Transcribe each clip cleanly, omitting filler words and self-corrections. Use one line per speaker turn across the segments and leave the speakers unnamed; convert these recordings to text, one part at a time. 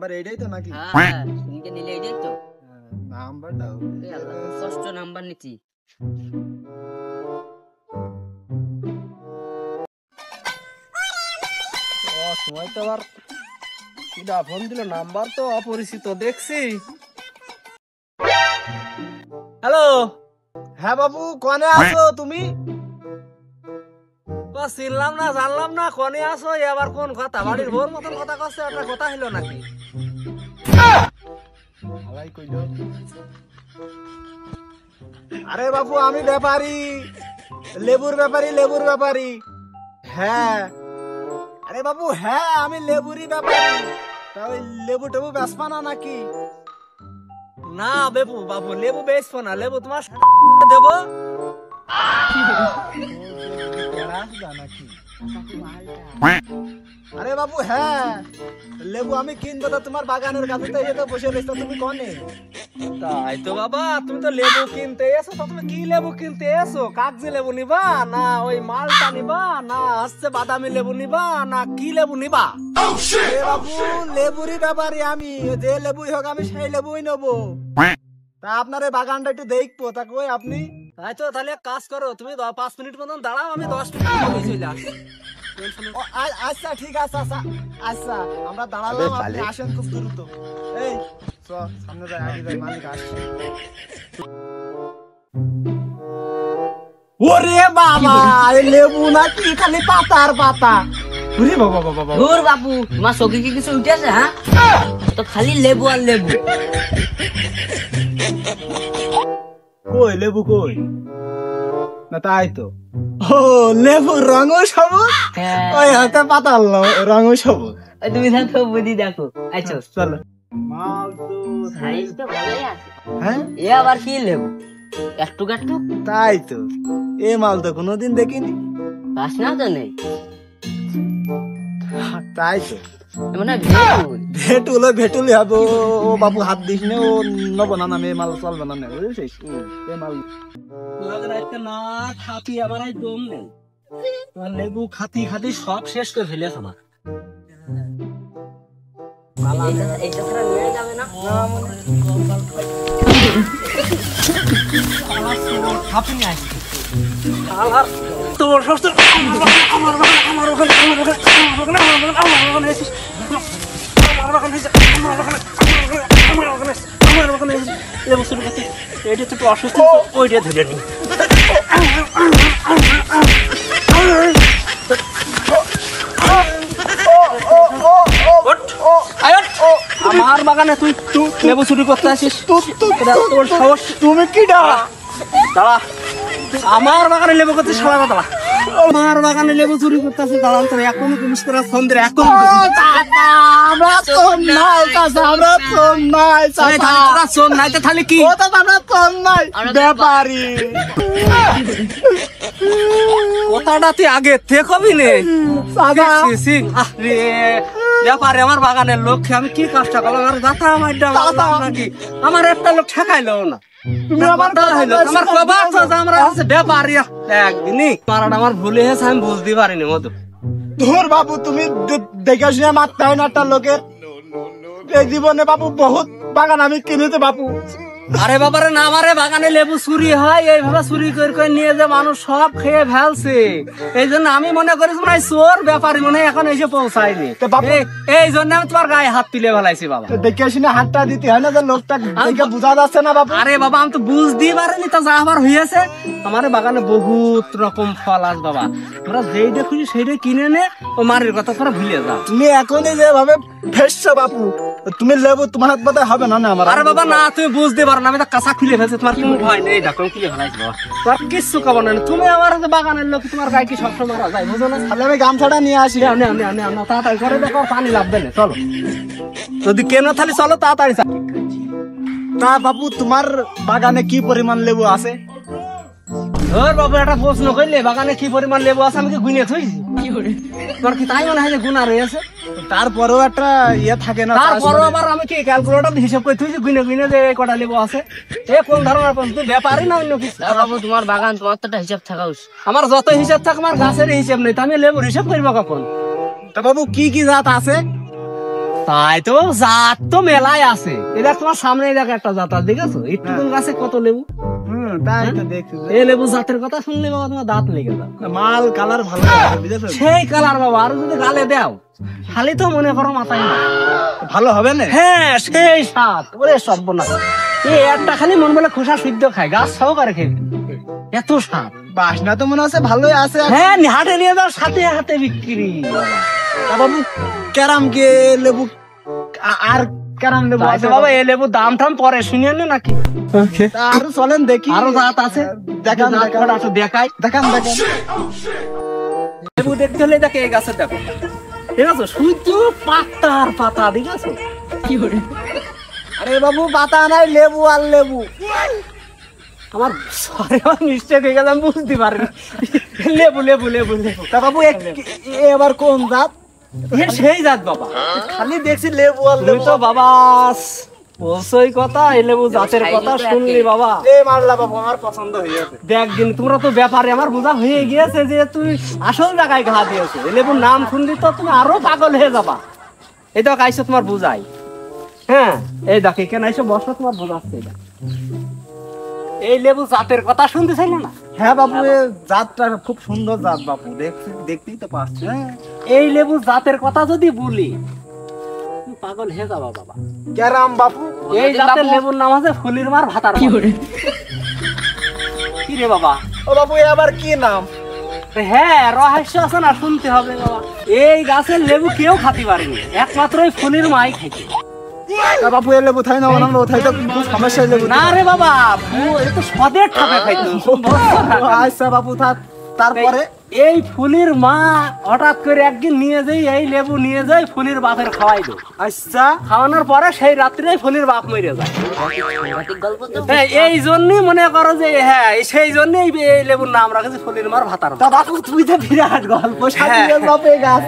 Number এইটাই তো নাকি?
হ্যাঁ সেদিনকে নিলে এইটাই তো
নাম্বারটা
ষষ্ঠ নাম্বার নিচ্ছি।
সময় তো আবার কিডা ফোন দিল, নাম্বার তো অপরিচিত দেখছি। হ্যালো,
হ্যাঁ বাবু কোনে আছো তুমি?
চিনলাম না জানলাম না, কোনে আছো? এবার কোন কথা? বাড়ির ভোর মতন কথা করছে, একটা কথা হইলো নাকি?
আরে বাবু আমি ব্যাপারী, লেবুর ব্যাপারী। হ্যাঁ আরে বাবু হ্যাঁ আমি লেবুরই ব্যাপারী। তা ওই লেবু টেবু বেচবা না নাকি?
না বাবু লেবু বেচবো না, লেবু তোমার দেবো।
আরে বাবু হ্যাঁ লেবু আমি কিনবো, তো তোমার বাগানের কাছে তো এসে বসে রয়েছো, তুমি কনে?
তাই তো বাবা, তুমি তো লেবু কিনতে এসো, তো তুমি কি লেবু কিনতে এসো? কাগজি লেবু নিবা না ওই মালটা নিবা না হচ্ছে বাদামি লেবু নিবা না কি লেবু নিবা?
আরে বাবু লেবুরই ব্যাপারী আমি, যে লেবুই হোক আমি সেই লেবুই নেবো। তা আপনার এই বাগানটা একটু দেখবো, তা কই আপনি?
তাই তো, তাহলে এক কাজ করো, তুমি 5 মিনিট মতন দাঁড়াও, আমি 10 মিনিট চলে আসি।
আচ্ছা ঠিক আছে, আচ্ছা আমরা দাঁড়ালাম, আপনি আসেন খুব দ্রুত। এই সামনে যাই, আগে যাই, মালিক আসছে। ওরে বাবা এই লেবু নাকি খালি পাতার পাতা? ওরে বাবা
ধুর বাবু, তোমার চোখে কি কিছু উঠেছে? হ্যাঁ তো খালি লেবু আর লেবু।
কই লেবু কই? না তাই তো, ও লেবুর রঙও সবুজ,
হ্যাঁ
ওই হাতে পাতার রঙও সবুজ।
তুমি দেখো বুদ্ধি দেখো। আচ্ছা
চলো।
সাইজ তো ভালোই আছে।
হ্যাঁ
এ আবার কি লেবু? একটু
তাই তো, এ মাল তো কোনোদিন দেখিনি।
বাসনা তো নেই,
তাই তো,
মানে
ভেটুলি হবে। ও বাবু হাত দিস নে, ও নেবো না, নামে মাল চলবে না, বুঝেছিস? এ মাল
না খাতি আমার এই দম নেই, তোমার লেবু খাতি সব শেষ করে ফেলেছে আমার।
এইটা ছাড়া নিয়ে যাবে না।
তোর শ্বশুর আমার অসুস্থ, ওইটা ধরে নি। আমার বাগানে তুই লেবু চুরি করতে আসিস? তোর সাহস?
তুমি কি দাঁড়া,
আমার বাগানে লেবু করতে সারা কথা, আমার বাগানে লেবু চুরি করতে আসিস? দাঁড়ান তোর এখন পুলিশ করা সন্ধ্যে এখন
আমরা তো নাই
তাহলে কি
ব্যাপারী?
কথাটা তুই আগে দেখবি নে। ব্যাপারে আমার বাগানের লক্ষ্যে আমি কি কাজটা করলাম? নাকি আমার একটা লোক ঠেকাইলো না। আমার ভুলে হয়েছে, আমি বুঝতে পারিনি মধু।
ধুর বাবু তুমি দেখে শুনে মারতে হয় না একটা লোকের। এই জীবনে বাবু বহুত বাগান আমি কিনেছি বাবু।
আরে বাবারে না, আমারে বাগানে লেবু চুরি হয়, এইভাবে চুরি করে নিয়ে যে মানুষ সব খেয়ে ফেলছে। এই জন্য আমি মনে করি মানে চোর ব্যাপারী মনে হয় এখন এসে পৌঁছায়নি, এই জন্য আমি তোমার গায়ে হাত তুলে ফেলাইছি বাবা।
দেখে শুনে হাতটা দিতে হয় না, যে লোকটা দেখে বোঝা যাচ্ছে না বাবু?
আরে বাবা আমি তো বুঝতেই পারিনি, তো যা আবার হয়েছে। আমার বাগানে বহুত রকম ফল আস বাবা, তোরা যেইটা খুশি সেইটা কিনে নে, ও মারির কথা তোরা ভুলে যা।
তুমি এখনই যেভাবে ফেসছো বাবু, তুমি লেবু তোমার হাত বাদে হবে না। আমার
আরে বাবা না, তুমি বুঝতে পারো না, আমি তো কাঁচা খুলে ফেলছি, তোমার কোনো ভয় নেই, ডাক্তার খুলে ফেলাইছি বাবা, তোমার কিচ্ছু খবর না। তুমি আমার বাগানের লোক, তোমার গায়ে কি সবসময় মারা যায় বুঝো না?
তাহলে আমি গামছাটা নিয়ে আসি।
তাড়াতাড়ি করে দেখো, পানি লাগবে না, চলো যদি কেন তাহলে চলো তাড়াতাড়ি।
তা বাবু তোমার বাগানে কি পরিমাণ লেবু আছে?
বাবু একটা প্রশ্ন করলে, বাগানে কি পরিমাণ লেবু আছে আমি কি গুনে থইছি? তোর কি তাই মনে হয় যে গুণা রয়েছে?
তারপরেও একটা ইয়ে থাকে না,
তারপরও আবার আমি কি ক্যালকুলেটর হিসাব করে থইছি গুনে যে এই কটা লেবু আছে। এ কোন ধরনের তুই ব্যাপারই না অন্য কিছু?
বাবু তোমার বাগান, তোমার তো একটা হিসাব থাকা উচিত।
আমার যত হিসাব থাক, আমার গাছের হিসাব নেই, আমি লেবুর হিসাব করবো কখন?
তা বাবু কি কি জাত আছে?
তাই তো জাত তো মেলাই আছে। এটা তোমার সামনে দেখো একটা জাত আছে, দেখেছো একটু গাছে কত লেবু।
তাই তো দেখছি।
এই লেবু জাতের কথা শুনলে বাবা তোমার দাঁত লেগে যাবে।
মাল কালার ভালো বুঝেছো,
সেই কালার বাবা, আর যদি গালে দাও খালি তো মনে করো মাথায় না
ভালো হবে না।
হ্যাঁ সেই স্বাদ, ওরে সর্বনাশ। এই একটা খালি মন বলে খোসা সিদ্ধ খায়, গাছ সহকারে খেয়ে এত স্বাদ।
বাসনা তো মনে হচ্ছে ভালোই আছে।
হ্যাঁ হাটে নিয়ে যাও, সাথে হাতে বিক্রি।
তা বাবু ক্যারাম কে লেবু আর ক্যারাম লেবু আছে
বাবা, এই লেবু দাম টাম পরে শুনিয়ে নে নাকি?
তা আরো চলেন দেখি,
আরো জাত আছে,
দেখান
দেখাই।
দেখান।
লেবু দেখতে হলে দেখে এই গাছের দেখো, ঠিক আছে, শুধু পাতা আর পাতা, ঠিক আছে।
আরে বাবু পাতা নাই, লেবু আর লেবু।
আমার সরি, আমার মিস্টেক হয়ে গেছে, আমি বুঝতে পারিনি। লেবু লেবু লেবু লেবু।
তা বাবু এবার কোন জাত?
সেই জাত বাবা,
খালি দেখছি লেবু আর
তুই
লেবু।
তো বাবা বলছই কথা, এই লেবু জাতের কথা শুনলি বাবা,
এ মারলা বাবু, আমার পছন্দ হয়ে গেছে।
দেখ দিন তোমরা তো ব্যাপারে আমার বোঝা হয়ে গিয়েছে যে তুই আসল জায়গায় ঘা দিয়েছো। এই লেবুর নাম শুনলি তো তুমি আরো পাগল হয়ে যাবা। এই তো আইসো তোমার বুঝাই। হ্যাঁ এই দেখ এখানে আইসো বসো, তোমার বোঝাচ্ছে। এই লেবু জাতের কথা শুনতে চাইলে না?
হ্যাঁ বাবু, এ জাতটা খুব সুন্দর জাত বাবু, দেখতেই তো পাচ্ছি।
এই লেবু জাতের কথা যদি বলি তুমি পাগল হয়ে যাবা বাবা।
ক্যারাম বাবু।
এই জাতের লেবুর নাম আছে ফুলির মার ভাতার। কি রে বাবা?
ও বাবু এবার কি নাম?
হ্যাঁ রহস্য আছে না, শুনতে হবে বাবা। এই গাছের লেবু কেউ খাতে পারেনি, একমাত্র ওই ফুলির মাই খাইছে।
তা বাবু এ লেবু থাই না, অন্য থাই তো খুব সমস্যা লেবু।
না রে বাবা, এ তো সদের ঠাপে খাইতো।
আচ্ছা বাবু, তারপরে
এই ফুলির মা হঠাৎ করে একদিন নিয়ে যাই, এই লেবু নিয়ে যাই ফুলির বাপের খাওয়াই দো।
আচ্ছা
খাওয়ানোর পরে সেই রাত্রে ফুলির বাপ মরে যায়।
গল্প তো।
এই জন্যই মনে করো যে, হ্যাঁ সেই জন্যই এই লেবুর নাম রাখেছে ফুলির মার ভাতার।
তা বাবু তুই তো বিরাট গল্প সাজিয়ে বাপে গাছ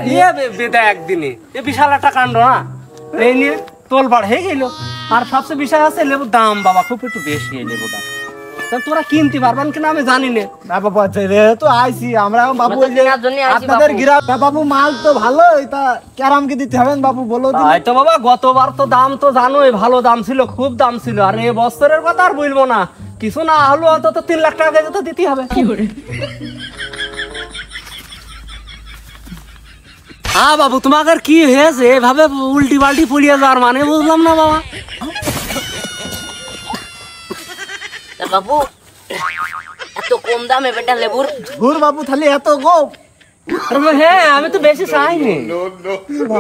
বেদা একদিনে এ বিশাল একটা কাণ্ড না, এই নিয়ে তোলপাড় হয়ে গেল। আর সবচেয়ে বিশাল আছে লেবুর দাম বাবা, খুব একটু বেশি এই লেবুর দাম। তোরা কিনতে পারবেন কিনা আমি জানি না।
না বাবু, তো আইছি আমরা বাবু, ওই যে
কেনার জন্যই আইছি
আপনাদের
বাবু।
গ্রাম। তা বাবু মাল তো ভালোই, তা ক্যারাম কি দিতে হবে বাবু বলো দিন।
তাই তো বাবা, গতবার তো দাম তো জানোই, ভালো দাম ছিল, খুব দাম ছিল। আর এই বছরের কথা আর বলবো না, কিছু না হলো অন্তত 3 লাখ টাকা কেজি তো দিতেই হবে। হ্যাঁ বাবু, তোমাকে আর কি হয়েছে এভাবে উল্টি পাল্টি পড়িয়ে যাওয়ার মানে বুঝলাম না বাবা।
তা বাবু এত কম দামে বেটা লেবুর?
ধুর বাবু, তাহলে এত গো।
হ্যাঁ আমি তো বেশি চাইনি,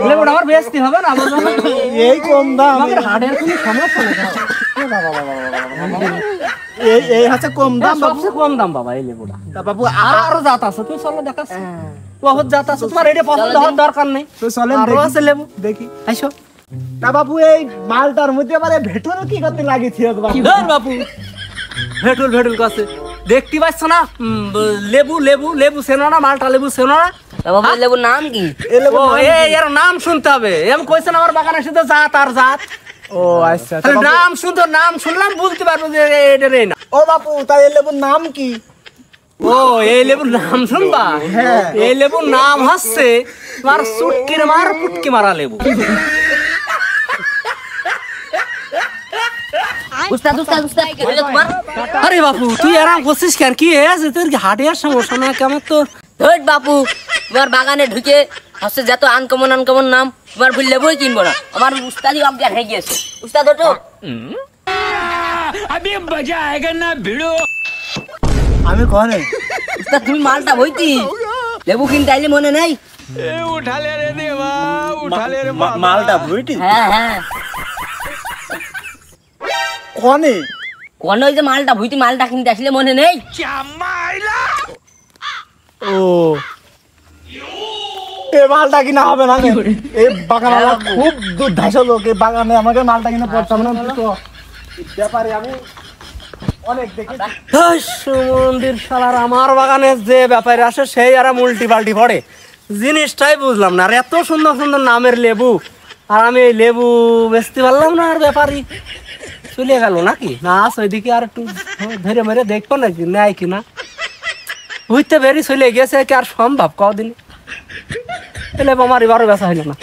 লেবুটা আমার বেচতে হবে না, বুঝলাম না?
এই কম দাম,
আমাদের হাড়ের কোনো সমস্যা নেই।
এই হচ্ছে কম দাম বাবু।
সবচেয়ে কম দাম বাবা এই লেবুটা।
তা বাবু
আরো জাত আছে, তুই চলো দেখাস। বহুত জাত আছে, তোমার এটা পছন্দ হওয়ার দরকার নেই।
তো চলেন
আরো আছে লেবু,
দেখি।
আইসো।
তা বাবু এই মালটার মধ্যে আবার ভেটুরও কি করতে লাগিয়েছি বাবু?
ধর বাবু, ভেটুল ভেটুল কাছে দেখতে পাচ্ছ না? লেবু লেবু লেবু চেনো না? মালটা লেবু চেনো না?
তা বাবু এই লেবুর নাম কি?
এই লেবু
ও এর নাম শুনতে হবে। এম কইছেন আমার বাগানে শুধু জাত আর জাত।
ও আচ্ছা। তা
তাহলে
বাবু-
নাম শুনতে, নাম শুনলাম বুঝতে পারবো যে এটা রে না।
ও বাবু, তাই এই লেবুর নাম কি?
ও এই লেবুর নাম শুনবা?
হ্যাঁ।
এই লেবুর নাম হচ্ছে তোমার চুটকির মার পুটকি মারা লেবু।
উস্তাদ উস্তাদ উস্তাদ কি হলো তোমার?
আরে বাপু তুই আরাম করছিস কেন? কি হয়েছে তোর? কি হার্টের সমস্যা না কেমন তোর?
ধৈট বাপু, তোমার বাগানে ঢুকে হচ্ছে যত আনকমন আনকমন নাম, তোমার ভুল লেবুই কিনবো না। আমার উস্তাদি অজ্ঞান হয়ে গিয়েছে। উস্তাদ ওঠো।
আমি কনে
উস্তাদ তুমি মালটা বইতি, লেবু কিনতে আইলে মনে নেই?
মালটা বুঝটি
হ্যাঁ হ্যাঁ,
কনে?
কোন ওই যে মালটা ভুইতি, মালটা কিনতে আসলে মনে নেই?
ও এই মালটা কিনা হবে না রে। এই বাগান খুব দুর্ধাস লোক, এই বাগানে আমাকে মালটা কিনা পড়তে হবে না। তো ব্যাপারে আমি অনেক দেখেছি।
মন্দির শালার আমার বাগানে যে ব্যাপারে আসে সেই আর উল্টি পাল্টি পড়ে, জিনিসটাই বুঝলাম না। আর এত সুন্দর সুন্দর নামের লেবু, আর আমি এই লেবু বেচতে পারলাম না। আর ব্যাপারই চলে গেল নাকি? না ওইদিকে আর একটু ধরে মেরে দেখবো নাকি নেয় কিনা। বুঝতে বেরি চলে গেছে কি আর সম্ভব? কদিন এলে আমার এবারও বেচা হইল না।